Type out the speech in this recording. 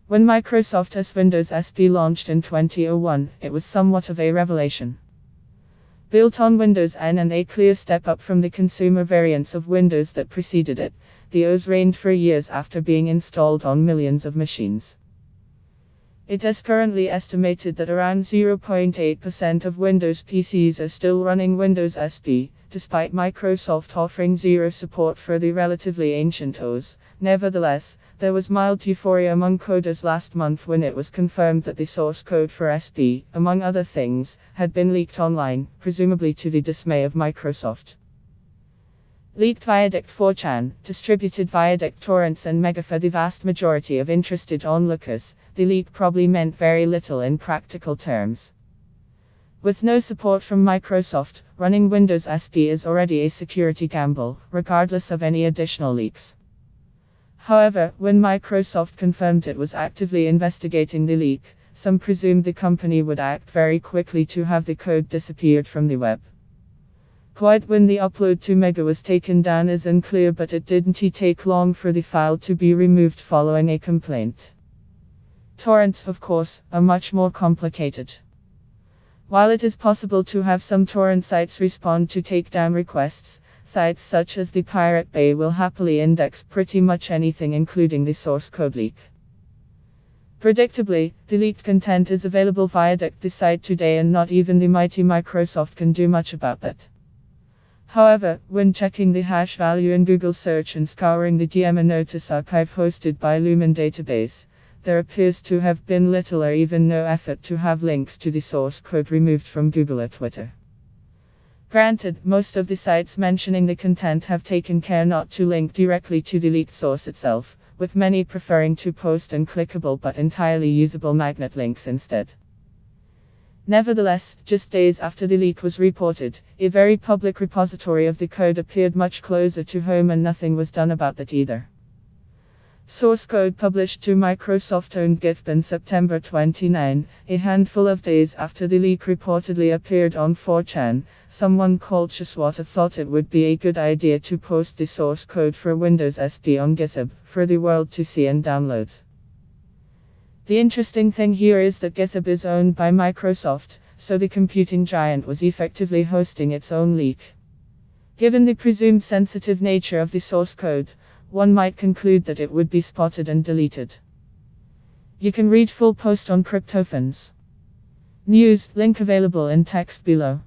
When Microsoft's Windows SP launched in 2001, it was somewhat of a revelation. Built on Windows N and a clear step up from the consumer variants of Windows that preceded it, the OS reigned for years after being installed on millions of machines. It is currently estimated that around 0.8% of Windows PCs are still running Windows SP, despite Microsoft offering zero support for the relatively ancient OS. Nevertheless, there was mild euphoria among coders last month when it was confirmed that the source code for SP, among other things, had been leaked online, presumably to the dismay of Microsoft. Leaked via Dict4chan, distributed via Dict-torrents and Mega. For the vast majority of interested onlookers, the leak probably meant very little in practical terms. With no support from Microsoft, running Windows SP is already a security gamble, regardless of any additional leaks. However, when Microsoft confirmed it was actively investigating the leak, some presumed the company would act very quickly to have the code disappeared from the web. Quite when the upload to Mega was taken down is unclear, but it didn't take long for the file to be removed following a complaint. Torrents, of course, are much more complicated. While it is possible to have some torrent sites respond to takedown requests, sites such as the Pirate Bay will happily index pretty much anything, including the source code leak. Predictably, the leaked content is available via Dict the site today, and not even the mighty Microsoft can do much about that. However, when checking the hash value in Google search and scouring the DMA notice archive hosted by Lumen Database, there appears to have been little or even no effort to have links to the source code removed from Google or Twitter. Granted, most of the sites mentioning the content have taken care not to link directly to the leaked source itself, with many preferring to post unclickable but entirely usable magnet links instead. Nevertheless, just days after the leak was reported, a very public repository of the code appeared much closer to home, and nothing was done about that either. Source code published to Microsoft-owned GitHub in September 29, a handful of days after the leak reportedly appeared on 4chan, someone called Shaswata thought it would be a good idea to post the source code for Windows SP on GitHub, for the world to see and download. The interesting thing here is that GitHub is owned by Microsoft, so the computing giant was effectively hosting its own leak. Given the presumed sensitive nature of the source code, one might conclude that it would be spotted and deleted. You can read full post on Cryptofans News, link available in text below.